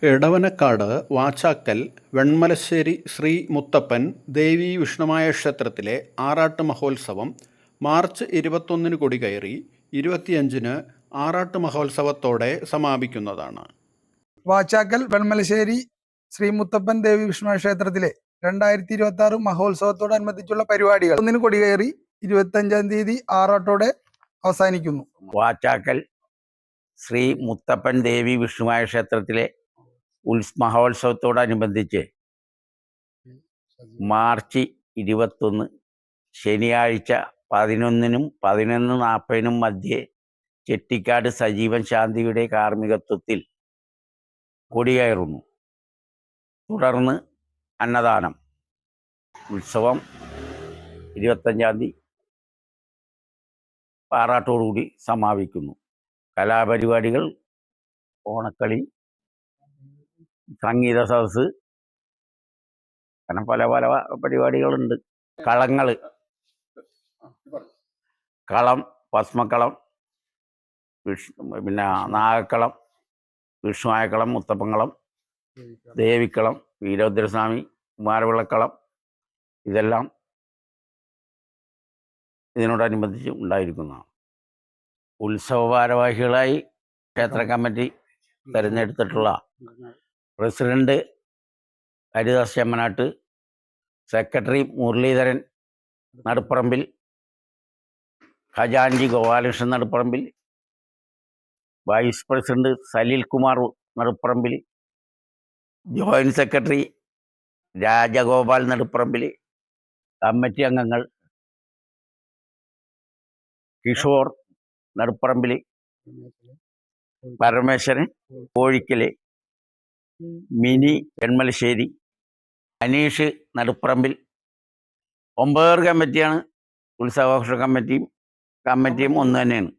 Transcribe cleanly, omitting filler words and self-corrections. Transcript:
എടവനക്കാട് വാച്ചാക്കൽ വെൺമലശ്ശേരി ശ്രീ മുത്തപ്പൻ ദേവീ വിഷ്ണുമായ ക്ഷേത്രത്തിലെ ആറാട്ട് മഹോത്സവം മാർച്ച് 21 കൊടികയറി 25 ആറാട്ട് മഹോത്സവത്തോടെ സമാപിക്കുന്നതാണ്. വാച്ചാക്കൽ വെൺമലശ്ശേരി ശ്രീ മുത്തപ്പൻ ദേവി വിഷ്ണു ക്ഷേത്രത്തിലെ 2026 മഹോത്സവത്തോടനുബന്ധിച്ചുള്ള പരിപാടികൾ 1 കൊടികയറി 25-ാം തീയതി ആറാട്ടോടെ അവസാനിക്കുന്നു. വാച്ചാക്കൽ ശ്രീ മുത്തപ്പൻ ദേവി വിഷ്ണുമായ ക്ഷേത്രത്തിലെ മഹോത്സവത്തോടനുബന്ധിച്ച് മാർച്ച് 21 ശനിയാഴ്ച 11-നും 11:40-നും മധ്യേ ചെട്ടിക്കാട് സജീവൻ ശാന്തിയുടെ കാർമ്മികത്വത്തിൽ കൊടികയറുന്നു. തുടർന്ന് അന്നദാനം. ഉത്സവം 25-ാം തീയതി ആറാട്ടോടുകൂടി സമാപിക്കുന്നു. കലാപരിപാടികൾ, ഓണക്കളി, സംഗീത സദസ്സ്, അങ്ങനെ പല പല പരിപാടികളുണ്ട്. കളം, ഭസ്മക്കളം, പിന്നെ നാഗക്കളം, വിഷ്ണുവായക്കളം, മുത്തപ്പങ്കളം, ദേവിക്കളം, വീരഭദ്രസ്വാമി, കുമാരവിളക്കളം, ഇതെല്ലാം ഇതിനോടനുബന്ധിച്ച് ഉണ്ടായിരിക്കുന്നതാണ്. ഉത്സവ ഭാരവാഹികളായി ക്ഷേത്ര കമ്മിറ്റി തിരഞ്ഞെടുത്തിട്ടുള്ള പ്രസിഡന്റ് ഹരിദാസ് ചെമ്മനാട്ട്, സെക്രട്ടറി മുരളീധരൻ നടുപ്പറമ്പിൽ, ഖജാൻജി Gopalakrishnan Naduparambil, vice president Salil Kumar Naduparambil, joint secretary Rajagopal Naduparambil, committee അംഗങ്ങൾ കിഷോർ നടുപ്പറമ്പിൽ, പരമേശ്വരൻ കോഴിക്കല്, മിനി വെൺമലശ്ശേരി, അനീഷ് നടുപ്പറമ്പിൽ. 9 കമ്മിറ്റിയാണ്. ഉത്സവാഘോഷ കമ്മിറ്റിയും ഒന്ന് തന്നെയാണ്.